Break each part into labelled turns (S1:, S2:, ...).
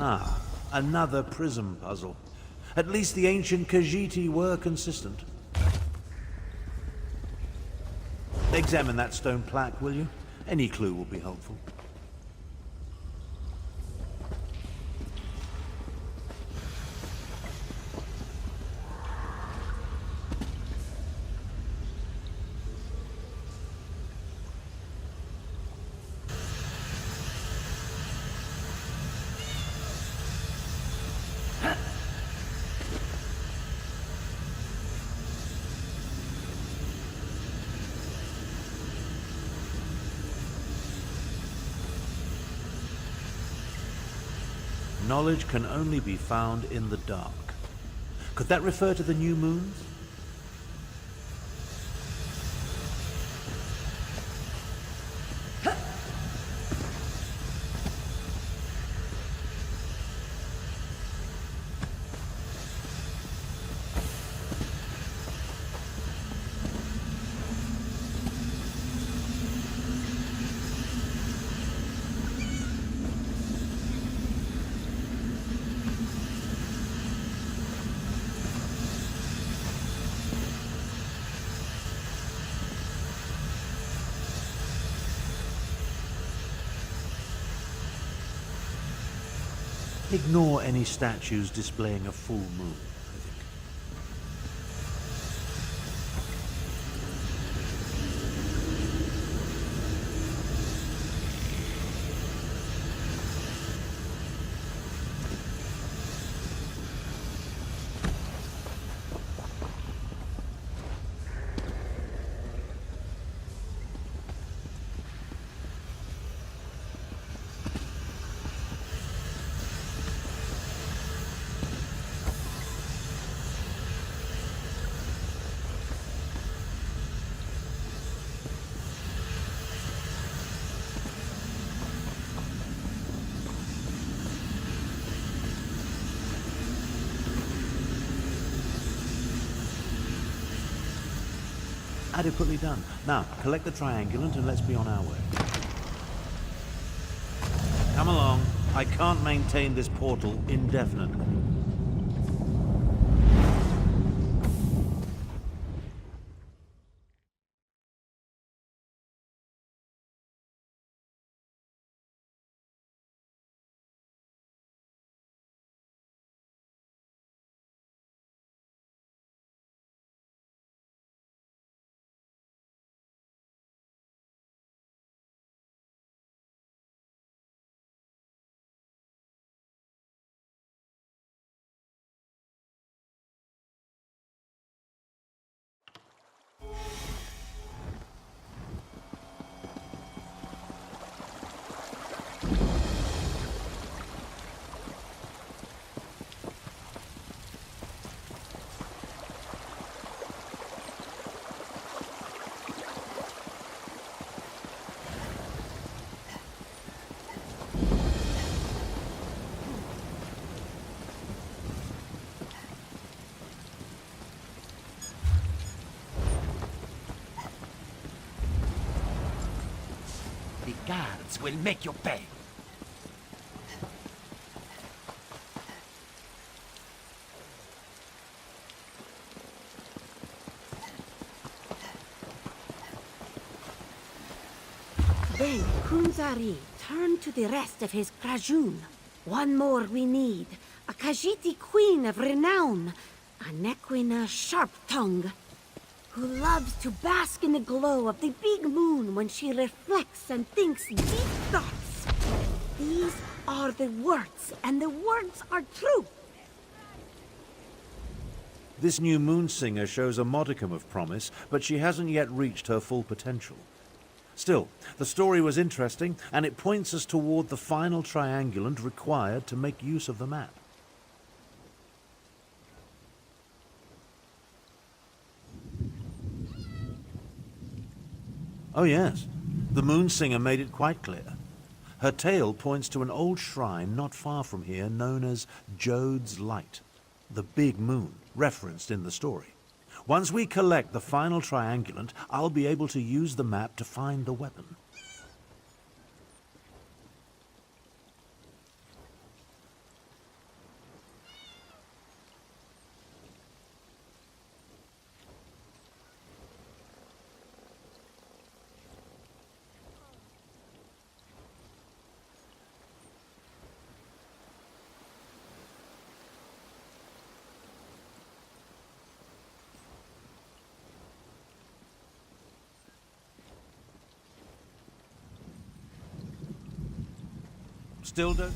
S1: Ah, another prism puzzle. At least the ancient Khajiit were consistent. Examine that stone plaque, will you? Any clue will be helpful. Knowledge can only be found in the dark. Could that refer to the new moons? Ignore any statues displaying a full moon, I think. Adequately done. Now, collect the triangulant and let's be on our way. Come along. I can't maintain this portal indefinitely.
S2: The guards will make you pay.
S3: Then Kunzari turned to the rest of his Krajun. One more we need. A Khajiit queen of renown. A Nequina sharp-tongue, who loves to bask in the glow of the big moon when she reflects and thinks deep thoughts. These are the words, and the words are true.
S1: This new moon singer shows a modicum of promise, but she hasn't yet reached her full potential. Still, the story was interesting, and it points us toward the final triangulant required to make use of the map. Oh yes, the moon singer made it quite clear. Her tale points to an old shrine not far from here known as Jode's Light, the big moon referenced in the story. Once we collect the final triangulant, I'll be able to use the map to find the weapon. Still don't...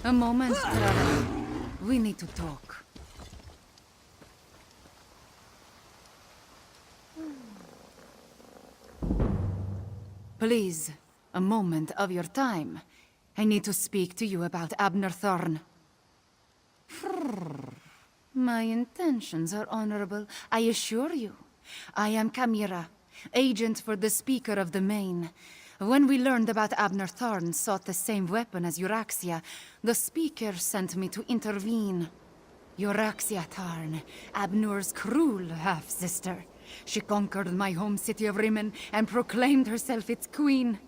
S4: A moment, Clara. We need to talk. Please, a moment of your time. I need to speak to you about Abner Thorn. My intentions are honorable, I assure you. I am Kamira, agent for the Speaker of the Main. When we learned about Abner Thorn sought the same weapon as Euraxia, the Speaker sent me to intervene. Euraxia Tarn, Abner's cruel half-sister. She conquered my home city of Rimen and proclaimed herself its queen.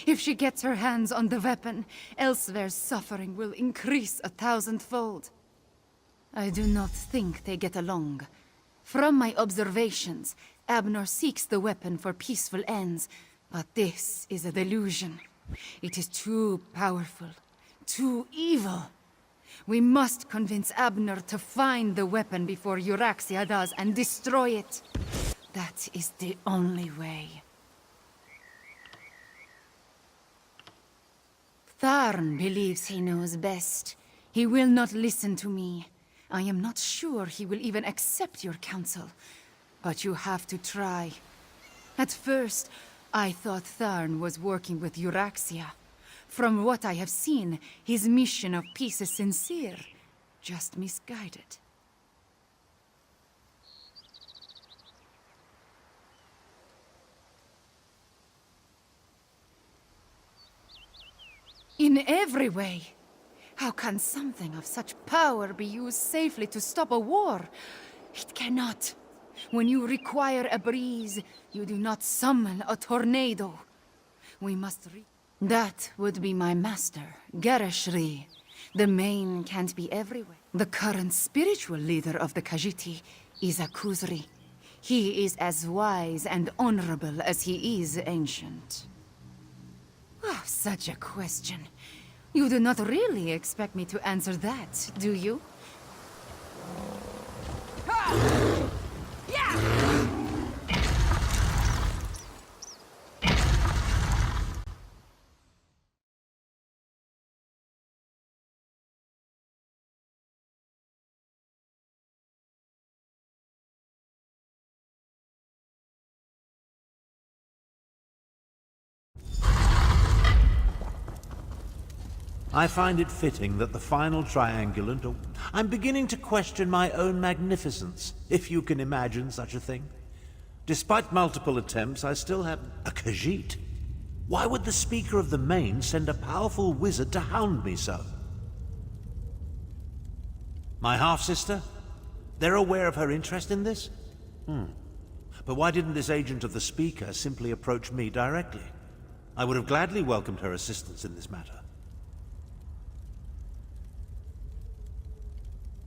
S4: If she gets her hands on the weapon, Elsweyr's suffering will increase 1,000-fold. I do not think they get along. From my observations, Abner seeks the weapon for peaceful ends, but this is a delusion. It is too powerful, too evil. We must convince Abner to find the weapon before Euraxia does and destroy it. That is the only way. Tharn believes he knows best. He will not listen to me. I am not sure he will even accept your counsel. But you have to try. At first, I thought Tharn was working with Euraxia. From what I have seen, his mission of peace is sincere, just misguided. In every way. How can something of such power be used safely to stop a war? It cannot. When you require a breeze, you do not summon a tornado. We must That would be my master, Garashri. The Main can't be everywhere. The current spiritual leader of the Khajiit is a Khuzri. He is as wise and honorable as he is ancient. Oh, such a question. You do not really expect me to answer that, do you?
S1: I find it fitting that the final triangulant... I'm beginning to question my own magnificence, if you can imagine such a thing. Despite multiple attempts, I still have... A Khajiit? Why would the Speaker of the Main send a powerful wizard to hound me so? My half-sister? They're aware of her interest in this? But why didn't this agent of the Speaker simply approach me directly? I would have gladly welcomed her assistance in this matter.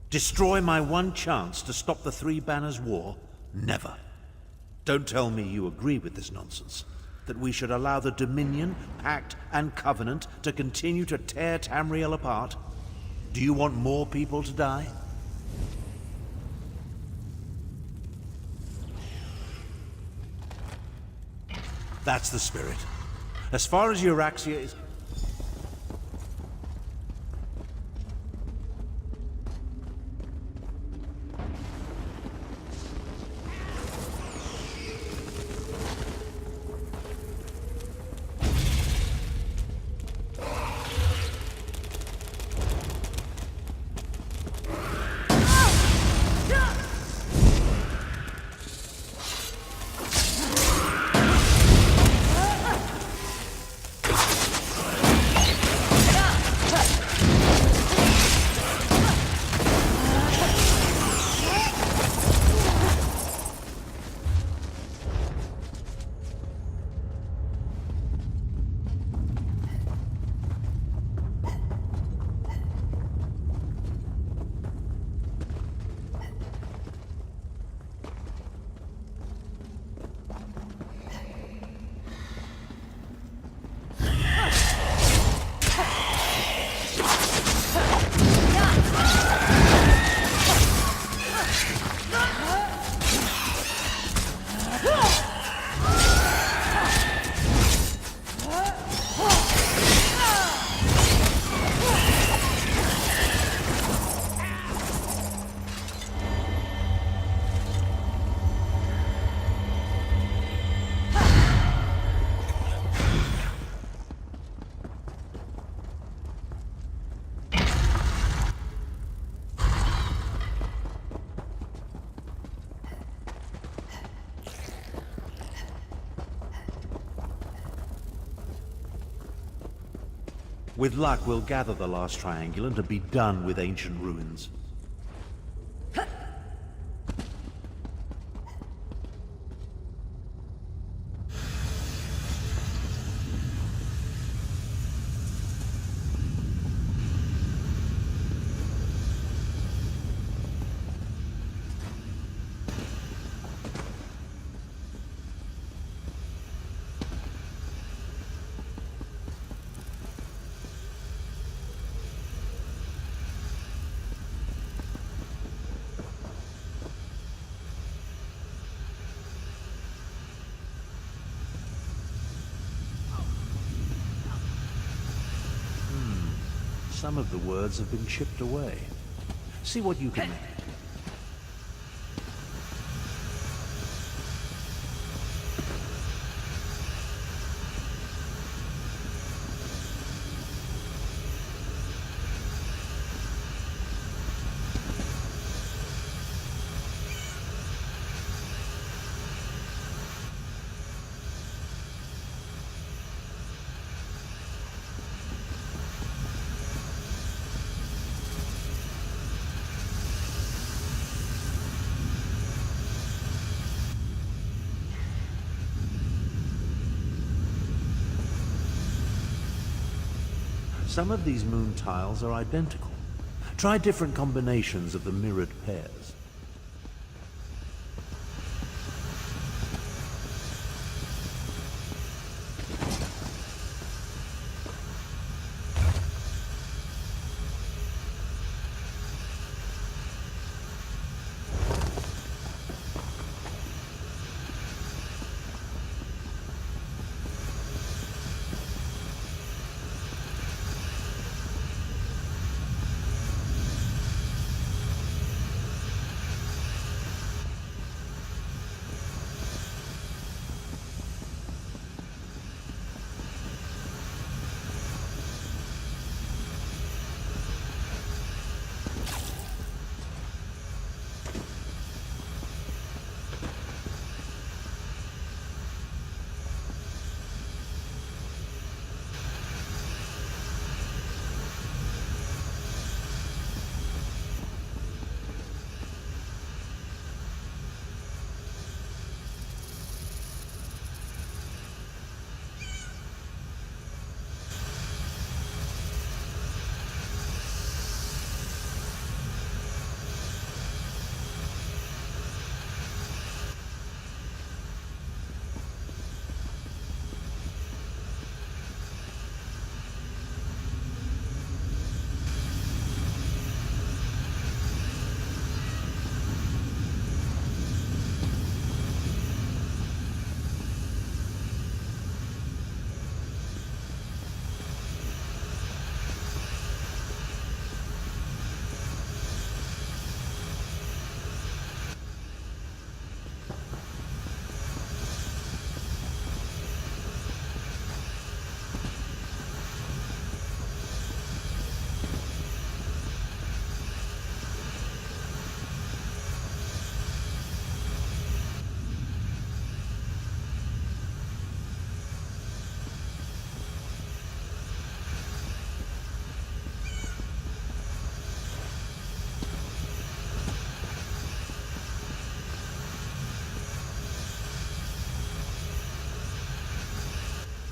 S1: Destroy my one chance to stop the Three Banners War? Never. Don't tell me you agree with this nonsense. That we should allow the Dominion, Pact, and Covenant to continue to tear Tamriel apart? Do you want more people to die? That's the spirit. As far as Euraxia is... With luck, we'll gather the last triangulant and be done with ancient ruins. Some of the words have been chipped away. See what you can make. Some of these moon tiles are identical. Try different combinations of the mirrored pairs.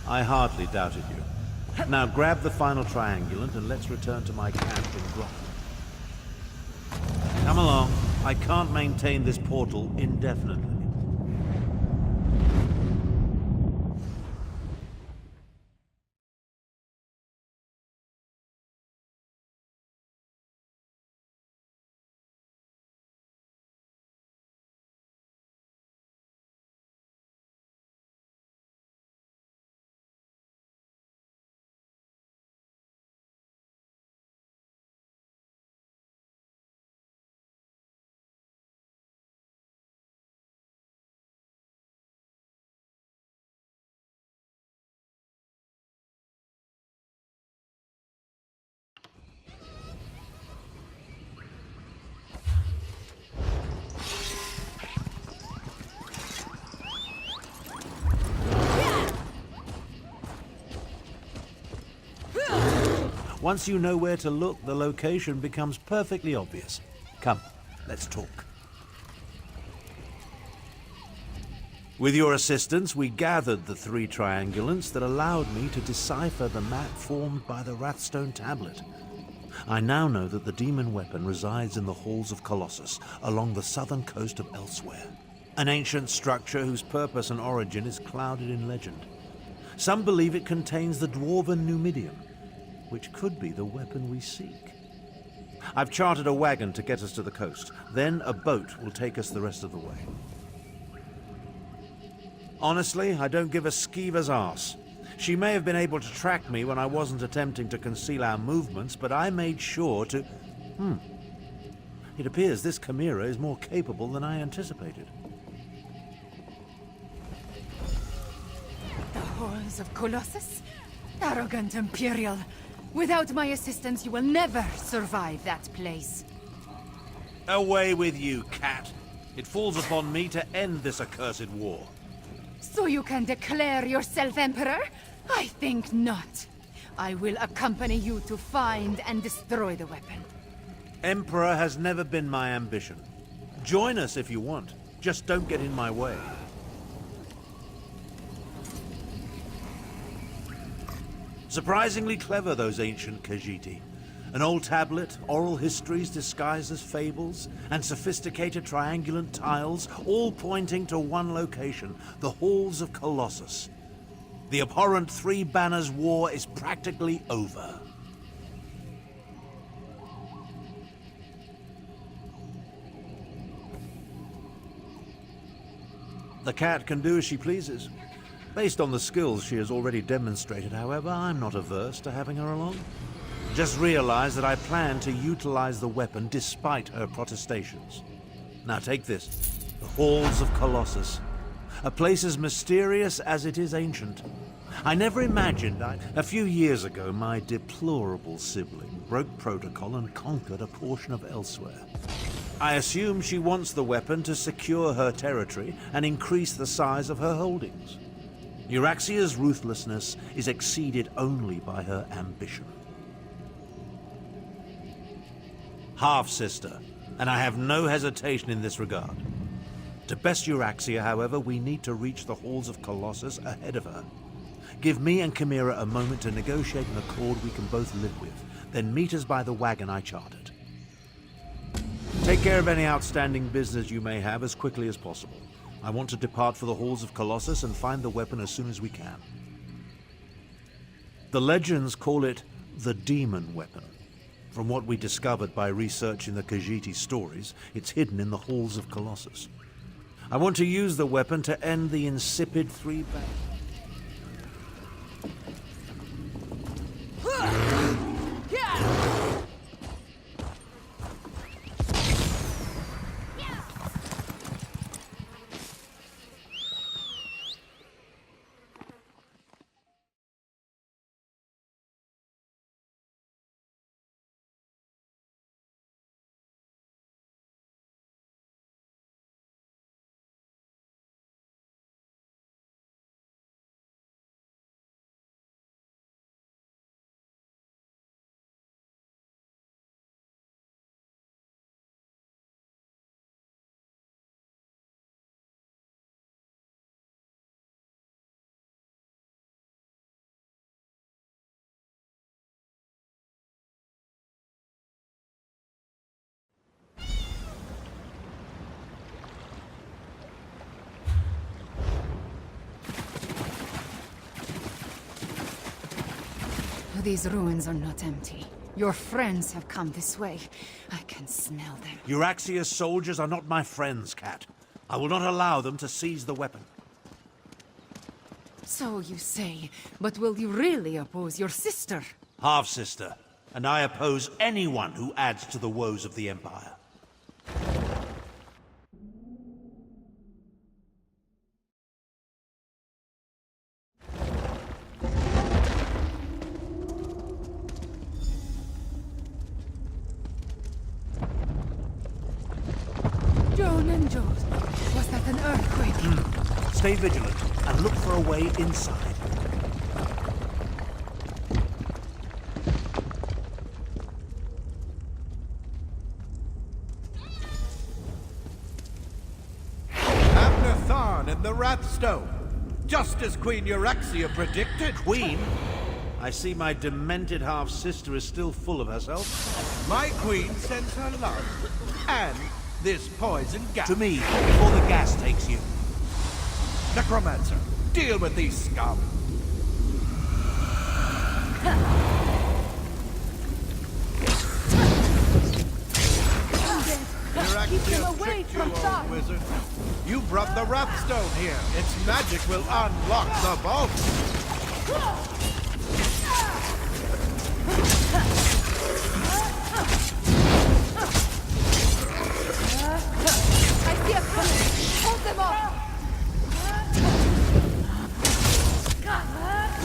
S1: I hardly doubted you. Now grab the final triangulant and let's return to my camp in Grot. Come along. I can't maintain this portal indefinitely. Once you know where to look, the location becomes perfectly obvious. Come, let's talk. With your assistance, we gathered the 3 triangulants that allowed me to decipher the map formed by the Wrathstone tablet. I now know that the demon weapon resides in the halls of Colossus, along the southern coast of Elsweyr. An ancient structure whose purpose and origin is clouded in legend. Some believe it contains the dwarven Numidium, which could be the weapon we seek. I've chartered a wagon to get us to the coast. Then a boat will take us the rest of the way. Honestly, I don't give a skeever's arse. She may have been able to track me when I wasn't attempting to conceal our movements, but I made sure to... It appears this chimera is more capable than I anticipated.
S4: The halls of Colossus? Arrogant Imperial. Without my assistance, you will never survive that place.
S1: Away with you, cat. It falls upon me to end this accursed war.
S4: So you can declare yourself Emperor? I think not. I will accompany you to find and destroy the weapon.
S1: Emperor has never been my ambition. Join us if you want. Just don't get in my way. Surprisingly clever, those ancient Khajiit. An old tablet, oral histories disguised as fables, and sophisticated triangulant tiles, all pointing to one location, the halls of Colossus. The abhorrent 3 Banners War is practically over. The cat can do as she pleases. Based on the skills she has already demonstrated, however, I'm not averse to having her along. Just realize that I plan to utilize the weapon despite her protestations. Now take this. The Halls of Colossus. A place as mysterious as it is ancient. I never imagined A few years ago, my deplorable sibling broke protocol and conquered a portion of Elsweyr. I assume she wants the weapon to secure her territory and increase the size of her holdings. Euraxia's ruthlessness is exceeded only by her ambition. Half-sister, and I have no hesitation in this regard. To best Euraxia, however, we need to reach the halls of Colossus ahead of her. Give me and Chimera a moment to negotiate an accord we can both live with, then meet us by the wagon I chartered. Take care of any outstanding business you may have as quickly as possible. I want to depart for the halls of Colossus and find the weapon as soon as we can. The legends call it the demon weapon. From what we discovered by researching the Khajiit stories, it's hidden in the halls of Colossus. I want to use the weapon to end the insipid 3 Banners.
S4: These ruins are not empty. Your friends have come this way. I can smell them.
S1: Euraxia's soldiers are not my friends, Cat. I will not allow them to seize the weapon.
S4: So you say, but will you really oppose your sister?
S1: Half-sister, and I oppose anyone who adds to the woes of the Empire.
S4: Was that an earthquake?
S1: Stay vigilant and look for a way inside.
S5: Wrathstone, just as Queen Euryxia predicted.
S1: Queen? I see my demented half-sister is still full of herself.
S5: My queen sends her love, and this poison gas.
S1: To me, before the gas takes you.
S5: Necromancer, deal with these scum. Euryxia tricked you, old wizard. You brought the Wrathstone here. Its magic will unlock the vault.
S4: I see a coming! Hold them off!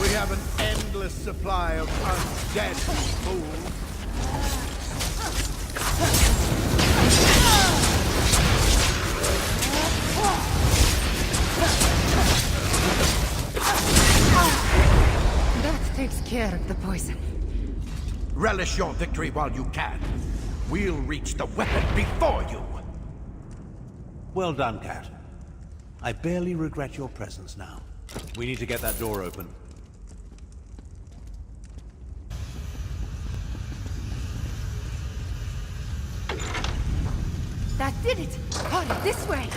S5: We have an endless supply of undead fools.
S4: That takes care of the poison.
S5: Relish your victory while you can. We'll reach the weapon before you.
S1: Well done, Cat. I barely regret your presence now. We need to get that door open.
S4: That did it! Hurry, this way!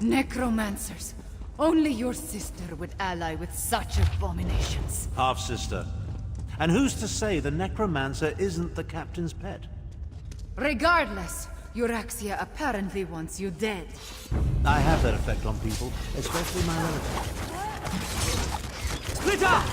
S4: Necromancers! Only your sister would ally with such abominations.
S1: Half-sister. And who's to say the necromancer isn't the captain's pet?
S4: Regardless, Euryxia apparently wants you dead.
S1: I have that effect on people, especially my relatives.
S2: Split up!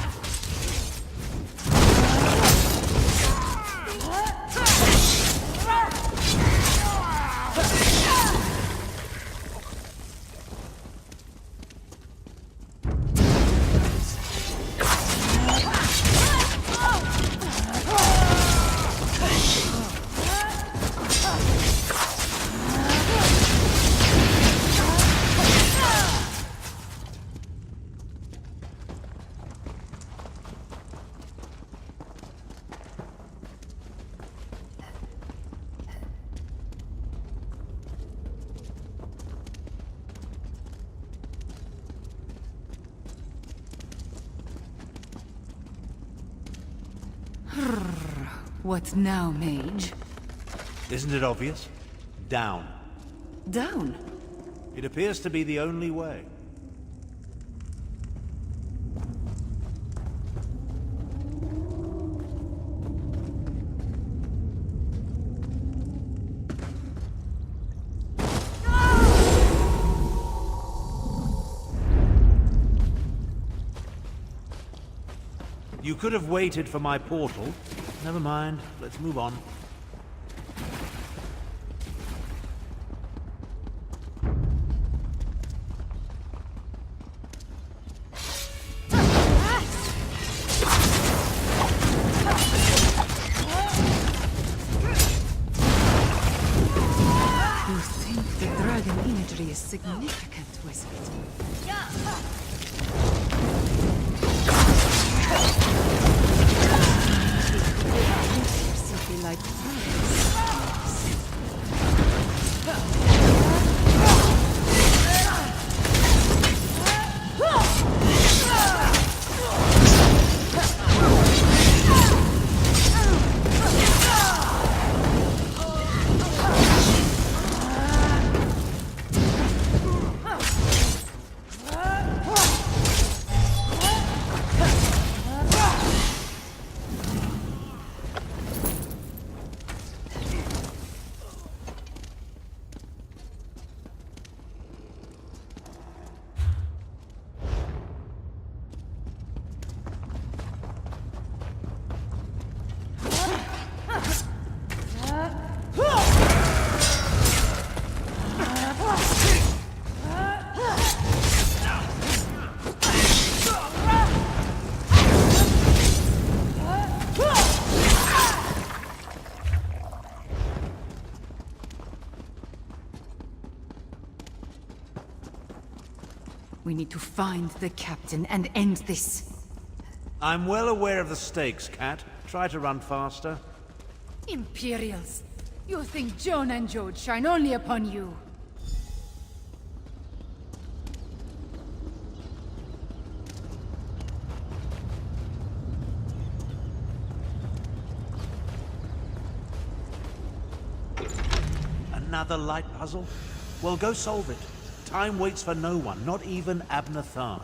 S4: What now, mage?
S1: Isn't it obvious? Down.
S4: Down?
S1: It appears to be the only way. You could have waited for my portal. Never mind. Let's move on.
S4: You think the dragon imagery is significant, wizard? Simply like We need to find the captain and end this.
S1: I'm well aware of the stakes, Cat. Try to run faster.
S4: Imperials! You think Joan and Jode shine only upon you?
S1: Another light puzzle? Well, go solve it. Time waits for no one, not even Abner Tharn.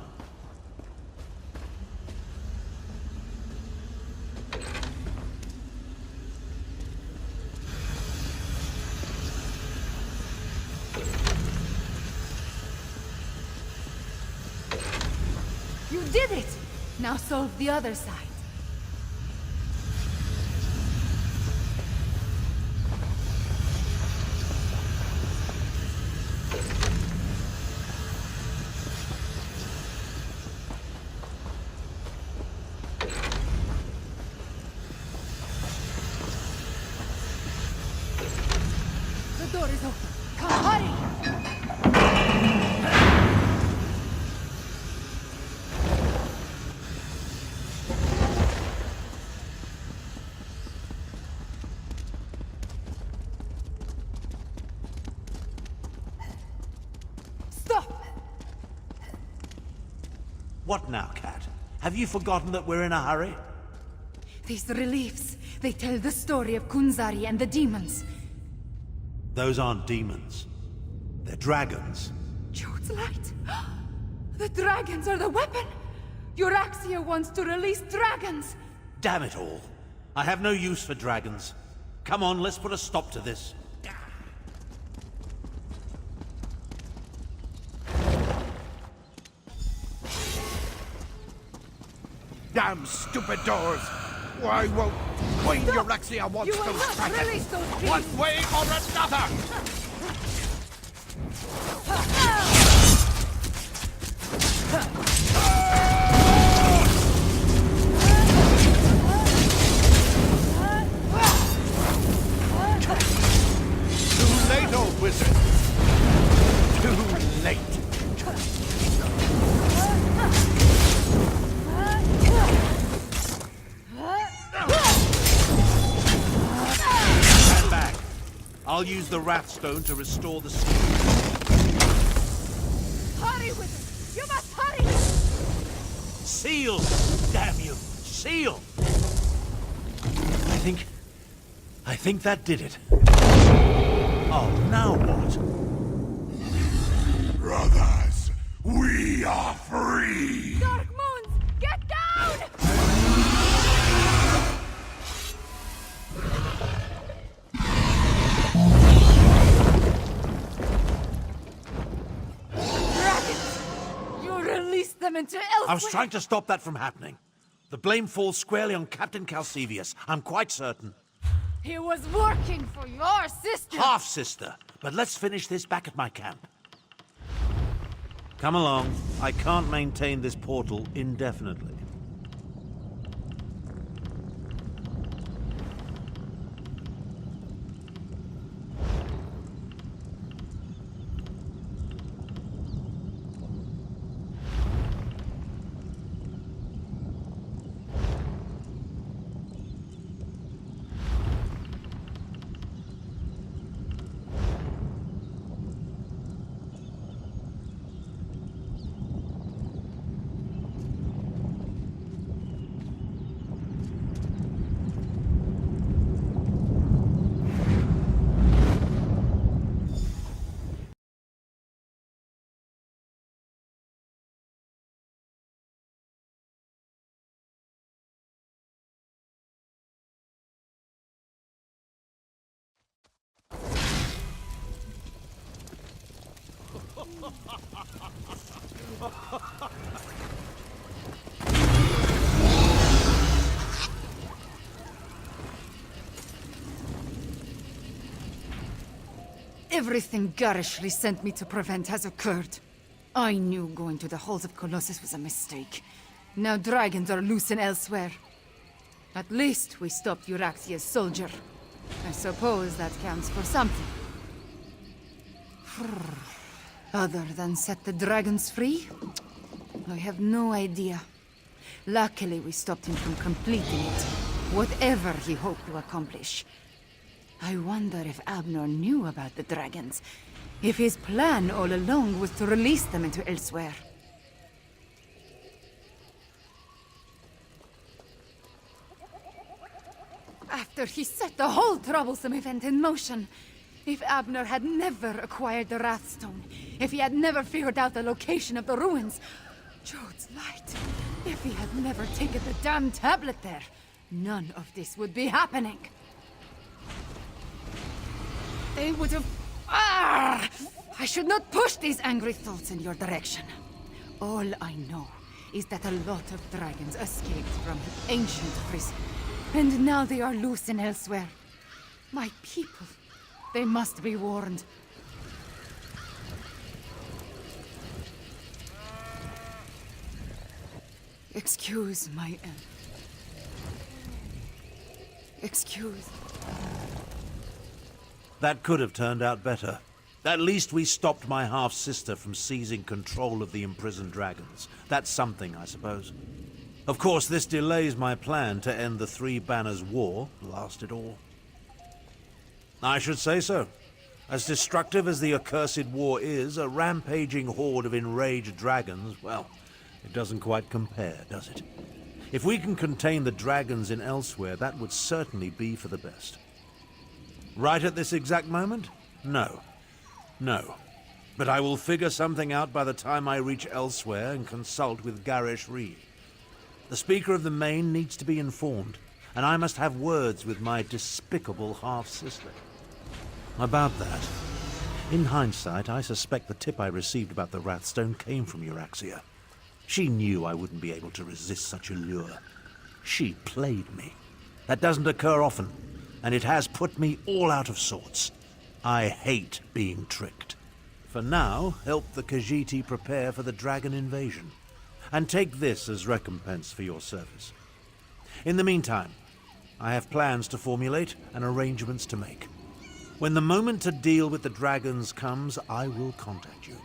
S4: You did it! Now solve the other side. The door is open. Come, hurry! Stop!
S1: What now, Cat? Have you forgotten that we're in a hurry?
S4: These reliefs, they tell the story of Kunzari and the demons.
S1: Those aren't demons. They're dragons.
S4: Jode's light! The dragons are the weapon! Euraxia wants to release dragons!
S1: Damn it all. I have no use for dragons. Come on, let's put a stop to this.
S5: Damn stupid doors! Why won't Queen Euraxia wants
S4: You will
S5: to
S4: not
S5: strike
S4: release
S5: it?
S4: those
S5: One
S4: beings!
S5: way or another! Too late, old wizard! Too late!
S1: Stand back. I'll use the Wrathstone to restore the seal.
S4: Hurry with it! You must hurry!
S1: Seal! Damn you! Seal! I think that did it. Oh, now what?
S6: Brothers, we are free!
S4: Dark Moons, get down! Dragons! You released them into Elsweyr!
S1: I was trying to stop that from happening. The blame falls squarely on Captain Calcevius. I'm quite certain.
S4: He was working for your sister!
S1: Half-sister. But let's finish this back at my camp. Come along. I can't maintain this portal indefinitely.
S4: Everything garishly sent me to prevent has occurred. I knew going to the halls of Colossus was a mistake. Now dragons are loose in Elsweyr. At least we stopped Euraxia's soldier. I suppose that counts for something. Other than set the dragons free? I have no idea. Luckily, we stopped him from completing it, whatever he hoped to accomplish. I wonder if Abner knew about the dragons. If his plan all along was to release them into Elsweyr. After he set the whole troublesome event in motion, if Abner had never acquired the Wrathstone, if he had never figured out the location of the ruins, Jode's light, if he had never taken the damn tablet there, none of this would be happening. They would have... Ah! I should not push these angry thoughts in your direction. All I know is that a lot of dragons escaped from an ancient prison, and now they are loose in Elsweyr. My people, they must be warned. Excuse my... Excuse...
S1: That could have turned out better. At least we stopped my half-sister from seizing control of the imprisoned dragons. That's something, I suppose. Of course, this delays my plan to end the Three Banners War, blast it all. I should say so. As destructive as the accursed war is, a rampaging horde of enraged dragons, well, it doesn't quite compare, does it? If we can contain the dragons in Elsweyr, that would certainly be for the best. Right at this exact moment? No. No. But I will figure something out by the time I reach Elsweyr and consult with Garish Reed. The Speaker of the Main needs to be informed, and I must have words with my despicable half-sister. About that, in hindsight, I suspect the tip I received about the Wrathstone came from Euraxia. She knew I wouldn't be able to resist such a lure. She played me. That doesn't occur often, and it has put me all out of sorts. I hate being tricked. For now, help the Khajiit prepare for the dragon invasion, and take this as recompense for your service. In the meantime, I have plans to formulate and arrangements to make. When the moment to deal with the dragons comes, I will contact you.